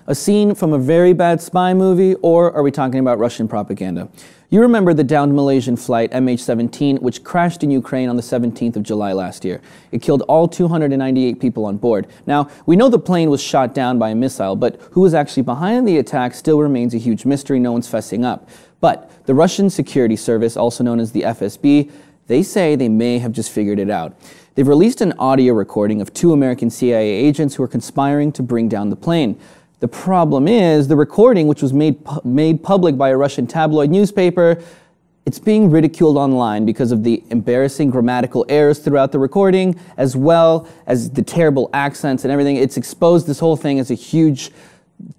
A scene from a very bad spy movie, or are we talking about Russian propaganda? You remember the downed Malaysian flight MH17, which crashed in Ukraine on the 17th of July last year. It killed all 298 people on board. Now, we know the plane was shot down by a missile, but who was actually behind the attack still remains a huge mystery. No one's fessing up. But the Russian security service, also known as the FSB, they say they may have just figured it out. They've released an audio recording of 2 American CIA agents who are conspiring to bring down the plane. The problem is the recording, which was made public by a Russian tabloid newspaper, it's being ridiculed online because of the embarrassing grammatical errors throughout the recording, as well as the terrible accents and everything. It's exposed this whole thing as a huge,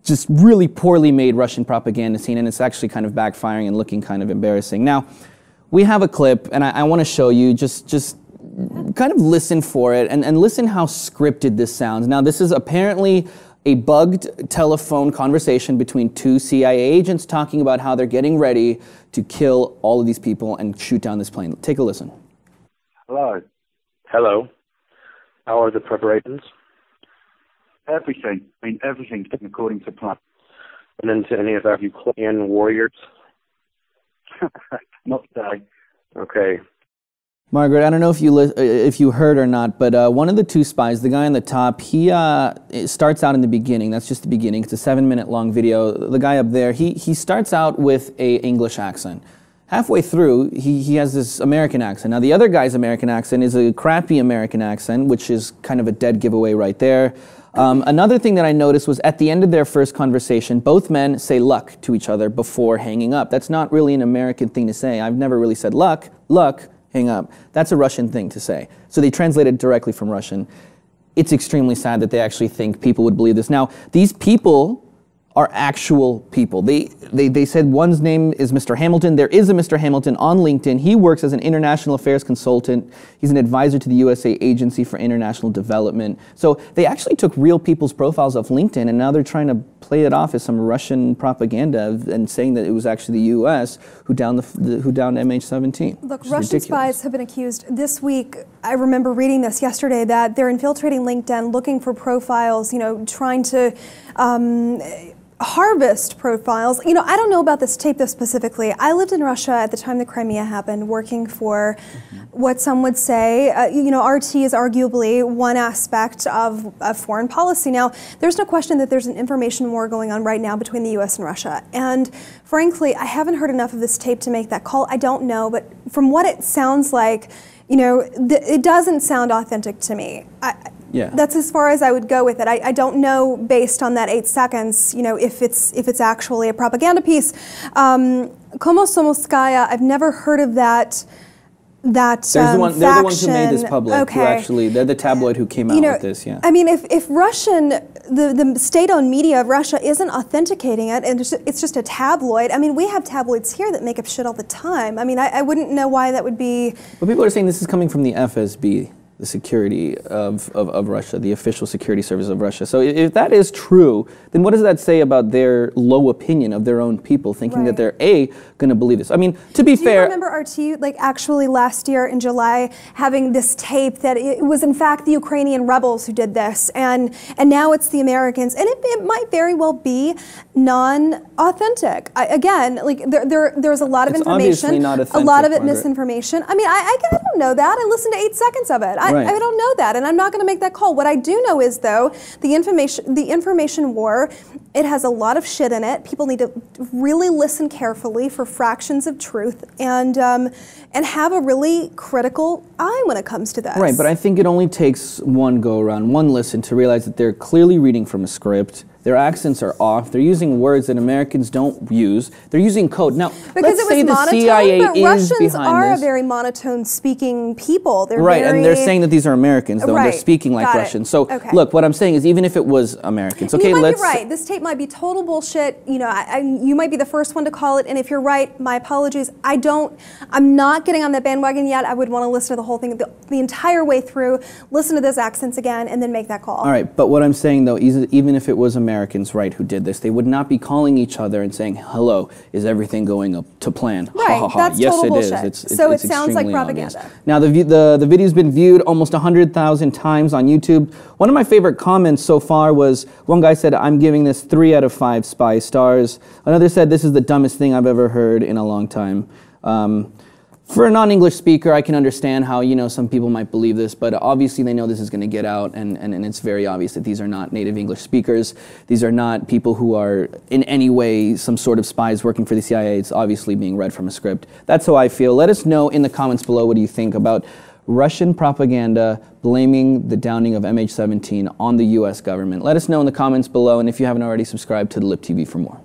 just really poorly made Russian propaganda scene, and it's actually kind of backfiring and looking kind of embarrassing. Now, we have a clip, and I want to show you, just kind of listen for it, and listen how scripted this sounds. Now, this is apparently a bugged telephone conversation between 2 CIA agents talking about how they're getting ready to kill all of these people and shoot down this plane. Take a listen. Hello. Hello. How are the preparations? Everything. I mean, everything's according to plan. And then to any of our Ukrainian warriors? Not today. Okay. Margaret, I don't know if you heard or not, but one of the 2 spies, the guy on the top, he starts out in the beginning. That's just the beginning. It's a 7-minute long video. The guy up there, he starts out with a English accent. Halfway through, he has this American accent. Now, the other guy's American accent is a crappy American accent, which is kind of a dead giveaway right there. Another thing that I noticed was at the end of their first conversation, both men say luck to each other before hanging up. That's not really an American thing to say. I've never really said luck, hang up. That's a Russian thing to say. So they translated directly from Russian. It's extremely sad that they actually think people would believe this. Now, these people are actual people. They said one's name is Mr. Hamilton. There is a Mr. Hamilton on LinkedIn. He works as an international affairs consultant. He's an advisor to the USA Agency for International Development. So they actually took real people's profiles off LinkedIn, and now they're trying to play it off as some Russian propaganda and saying that it was actually the U.S. who downed MH17. Look, Russian spies have been accused this week. I remember reading this yesterday, that they're infiltrating LinkedIn, looking for profiles, trying to harvest profiles. I don't know about this tape though specifically. I lived in Russia at the time the Crimea happened, working for what some would say, RT is arguably one aspect of foreign policy. Now, there's no question that there's an information war going on right now between the US and Russia. And frankly, I haven't heard enough of this tape to make that call. I don't know, but from what it sounds like, it doesn't sound authentic to me. Yeah. That's as far as I would go with it. I don't know, based on that 8 seconds, if it's actually a propaganda piece. Como Somoskaya, I've never heard of that. They're the ones who made this public. Okay. They're the tabloid who came out with this. Yeah. I mean, if the state-owned media of Russia isn't authenticating it, and it's just a tabloid. I mean, we have tabloids here that make up shit all the time. I mean, I wouldn't know why that would be. But people are saying this is coming from the FSB. The security of Russia, the official security service of Russia. So if that is true, then what does that say about their low opinion of their own people, thinking that they're going to believe this? I mean, to be fair. Do you remember RT, actually last year in July, having this tape that it was in fact the Ukrainian rebels who did this, and now it's the Americans, and it might very well be non-authentic. Again, there's a lot of information, a lot of it misinformation. I mean, I don't know that. I listened to 8 seconds of it. I don't know that, and I'm not going to make that call. What I do know is, though, the information war, it has a lot of shit in it. People need to really listen carefully for fractions of truth, and have a really critical eye when it comes to this. Right, but I think it only takes one go around, one listen, to realize that they're clearly reading from a script. Their accents are off. They're using words that Americans don't use. They're using code. Now, let's say the CIA is Russians are behind this. a very monotone speaking people. They're right, and they're saying that these are Americans, though, and they're speaking like Russians. So, look, what I'm saying is, even if it was Americans, okay, you might be right. This tape might be total bullshit. You might be the first one to call it, and if you're right, my apologies. I'm not getting on that bandwagon yet. I would want to listen to the whole thing, the entire way through, listen to those accents again, and then make that call. All right, but what I'm saying, though, even if it was American, Americans, right, who did this. They would not be calling each other and saying, hello, is everything going up to plan? Right, ha, ha, ha. that's Yes, total it is. bullshit. So it sounds like extremely propaganda. obvious. Now, the video's been viewed almost 100,000 times on YouTube. One of my favorite comments so far was, one guy said, I'm giving this 3 out of 5 spy stars. Another said, this is the dumbest thing I've ever heard in a long time. For a non-English speaker, I can understand how, you know, some people might believe this, but obviously they know this is going to get out, and it's very obvious that these are not native English speakers. These are not people who are in any way some sort of spies working for the CIA. It's obviously being read from a script. That's how I feel. Let us know in the comments below, what do you think about Russian propaganda blaming the downing of MH17 on the US government? Let us know in the comments below, and if you haven't already, subscribe to the Lip TV for more.